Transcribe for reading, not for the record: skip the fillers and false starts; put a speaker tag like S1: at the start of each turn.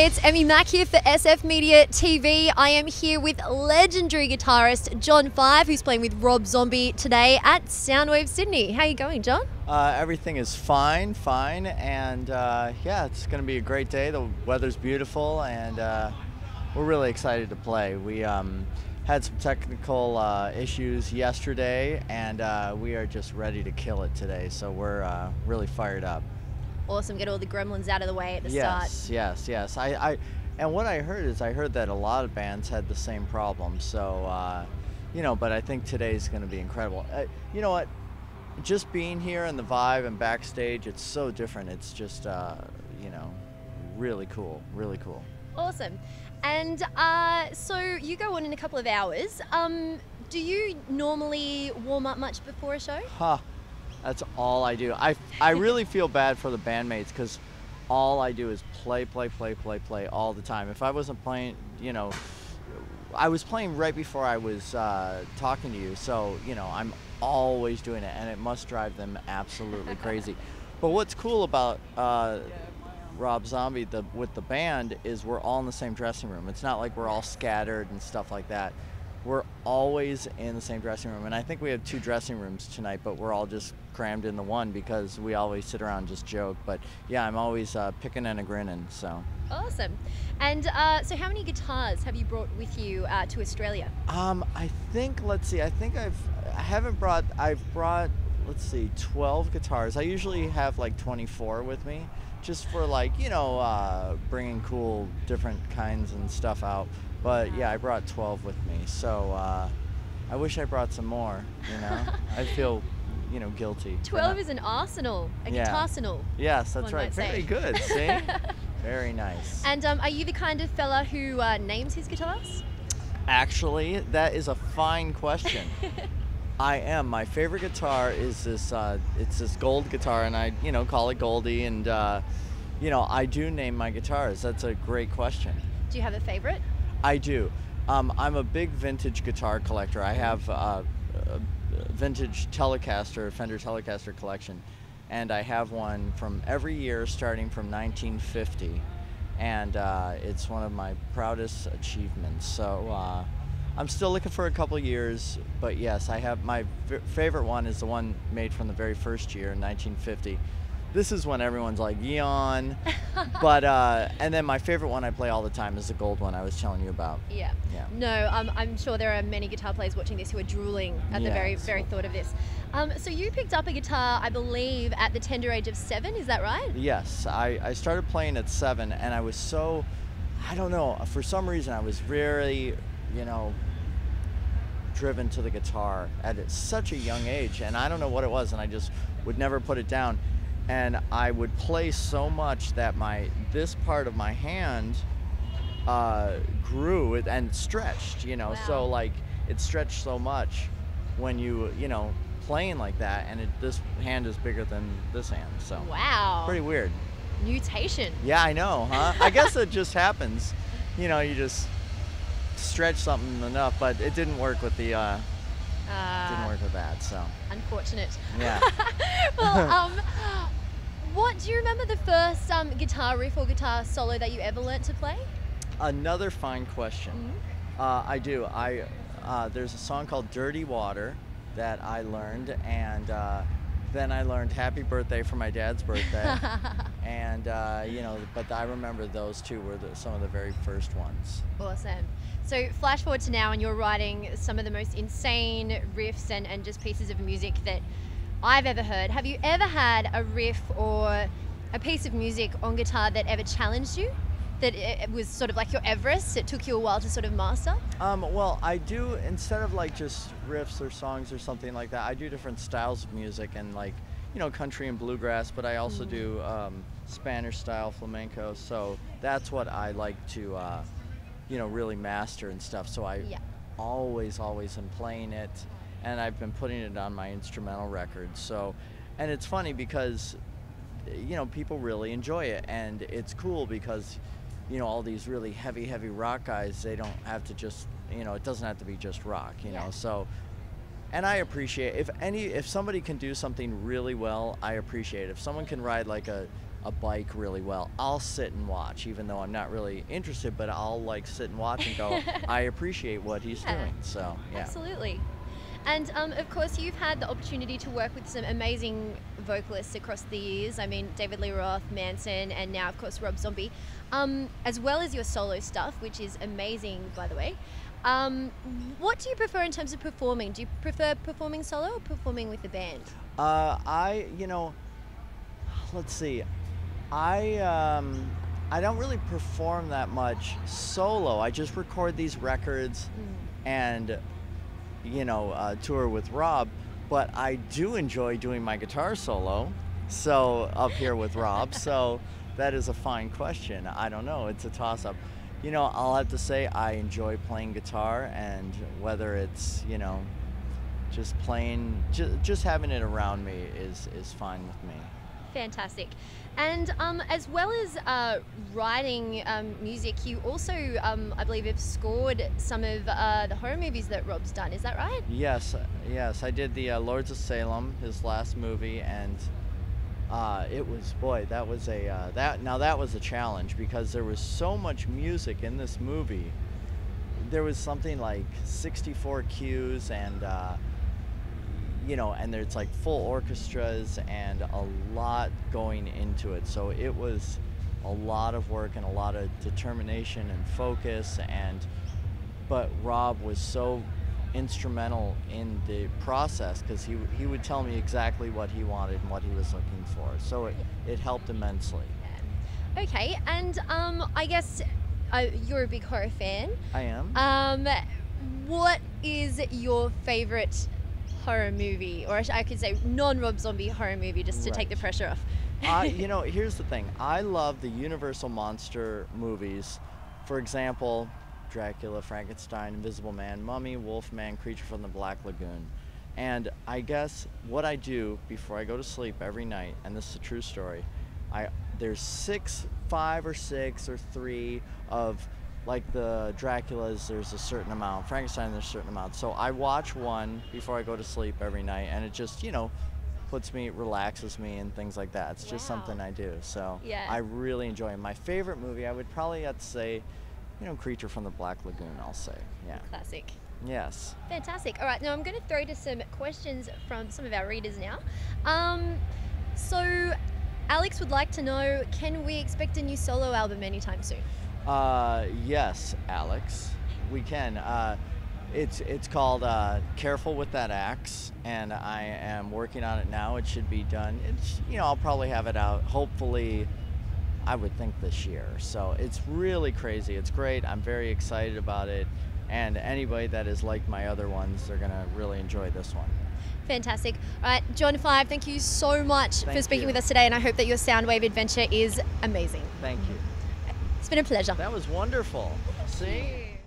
S1: it's Emmy Mack here for SF Media TV. I am here with legendary guitarist John Five, who's playing with Rob Zombie today at Soundwave Sydney. How are you going, John?
S2: Everything is fine, and yeah, it's going to be a great day. The weather's beautiful, and we're really excited to play. We had some technical issues yesterday, and we are just ready to kill it today, so we're really fired up.
S1: Awesome, get all the gremlins out of the way at the start.
S2: Yes. And what I heard that a lot of bands had the same problem. So, you know, but I think today's going to be incredible. You know what? Just being here and the vibe and backstage, it's so different. It's just, you know, really cool, really cool.
S1: Awesome. And so you go on in a couple of hours. Do you normally warm up much before a show?
S2: That's all I do. I really feel bad for the bandmates because all I do is play all the time. If I wasn't playing, you know, I was playing right before I was talking to you, so, you know, I'm always doing it, and it must drive them absolutely crazy. But what's cool about Rob Zombie with the band is we're all in the same dressing room. It's not like we're all scattered and stuff like that. We're always in the same dressing room, and I think we have 2 dressing rooms tonight, but we're all just crammed into one because we always sit around and just joke. But yeah, I'm always picking and a grinning. So
S1: awesome. And so how many guitars have you brought with you to Australia?
S2: I think, let's see, I've brought, let's see, 12 guitars. I usually have like 24 with me, just for, like, you know, bringing cool different kinds and stuff out. But yeah, I brought 12 with me, so I wish I brought some more, you know. I feel, you know, guilty.
S1: 12 is an arsenal, a guitar-arsenal.
S2: Yes, that's right. Very good, see? Very nice.
S1: And are you the kind of fella who names his guitars?
S2: Actually, that is a fine question. I am. My favorite guitar is this, it's this gold guitar, and I, you know, call it Goldie, and, you know, I do name my guitars. That's a great question.
S1: Do you have a favorite?
S2: I do. I'm a big vintage guitar collector. I have a vintage Telecaster, Fender Telecaster collection, and I have one from every year starting from 1950, and it's one of my proudest achievements. So I'm still looking for a couple years, but yes, I have my favorite one is the one made from the very first year, 1950. This is when everyone's like, yawn. But, and then my favorite one I play all the time is the gold one I was telling you about.
S1: Yeah. No, I'm sure there are many guitar players watching this who are drooling at the very thought of this. So you picked up a guitar, I believe, at the tender age of 7, is that right?
S2: Yes, I started playing at 7, and I was so, I don't know, for some reason I was very, you know, driven to the guitar at such a young age, and I don't know what it was, and I just would never put it down. And I would play so much that this part of my hand grew and stretched, you know. Wow. So like it stretched so much when you know, playing like that, and this hand is bigger than this hand. So
S1: wow,
S2: pretty weird.
S1: Mutation.
S2: Yeah, I know, huh? I guess it just happens. You know, you just stretch something enough, but it didn't work with the. Didn't work with that, so.
S1: Unfortunate.
S2: Yeah.
S1: Well, what do you remember the first guitar riff or guitar solo that you ever learnt to play?
S2: Another fine question. Mm-hmm. I do. There's a song called "Dirty Water" that I learned, and then I learned "Happy Birthday" for my dad's birthday, and you know. But I remember those two were some of the very first ones.
S1: Awesome. So flash forward to now, and you're writing some of the most insane riffs and just pieces of music that I've ever heard. Have you ever had a riff or a piece of music on guitar that ever challenged you? That it was sort of like your Everest, it took you a while to sort of master?
S2: Well, I do, instead of like just riffs or songs or something like that, I do different styles of music, and like, you know, country and bluegrass, but I also do Spanish style flamenco. So that's what I like to, you know, really master and stuff. So I always am playing it, and I've been putting it on my instrumental records. So, and it's funny because, you know, people really enjoy it, and it's cool because, you know, all these really heavy rock guys, they don't have to just, you know, it doesn't have to be just rock, you know. So, and I appreciate if somebody can do something really well, I appreciate it. If someone can ride like a a bike really well, I'll sit and watch, even though I'm not really interested, but I'll like sit and watch and go, I appreciate what he's doing. So, yeah.
S1: Absolutely. And of course, you've had the opportunity to work with some amazing vocalists across the years. I mean, David Lee Roth, Manson, and now, of course, Rob Zombie, as well as your solo stuff, which is amazing, by the way. What do you prefer in terms of performing? Do you prefer performing solo or performing with the band?
S2: Let's see. I don't really perform that much solo. I just record these records and, tour with Rob. But I do enjoy doing my guitar solo, so up here with Rob. So that is a fine question. I don't know. It's a toss-up. I'll have to say I enjoy playing guitar, and whether it's, just playing, just having it around me is fine with me.
S1: Fantastic. And as well as writing music, you also, I believe, have scored some of the horror movies that Rob's done. Is that right?
S2: Yes. I did the Lords of Salem, his last movie, and it was, boy, that was that was a challenge because there was so much music in this movie. There was something like 64 cues and and there's like full orchestras and a lot going into it. So it was a lot of work and a lot of determination and focus, but Rob was so instrumental in the process because he would tell me exactly what he wanted and what he was looking for. So it helped immensely.
S1: Okay, and I guess you're a big horror fan.
S2: I am.
S1: What is your favorite horror movie, or I could say non-Rob Zombie horror movie, just to take the pressure off?
S2: Here's the thing. I love the Universal monster movies. For example, Dracula, Frankenstein, Invisible Man, Mummy, Wolfman, Creature from the Black Lagoon. And I guess what I do before I go to sleep every night, and this is a true story, there's 5 or 6 or 3 of, like the Draculas, there's a certain amount, Frankenstein, there's a certain amount. So I watch one before I go to sleep every night, and it just, relaxes me and things like that. It's just something I do. So I really enjoy it. My favorite movie, I would probably have to say, Creature from the Black Lagoon, I'll say. Yeah.
S1: Classic.
S2: Yes.
S1: Fantastic. All right, now I'm going to throw to some questions from some of our readers now. So Alex would like to know, can we expect a new solo album anytime soon?
S2: Yes, Alex, we can. It's called Careful with That Axe, and I am working on it now. It should be done. I'll probably have it out, hopefully, I would think this year. So it's really crazy. It's great. I'm very excited about it. And anybody that is like my other ones, they're going to really enjoy this one.
S1: Fantastic. All right, John Five, thank you so much for speaking with us today, and I hope that your Soundwave adventure is amazing.
S2: Thank you.
S1: It's been a pleasure.
S2: That was wonderful. See?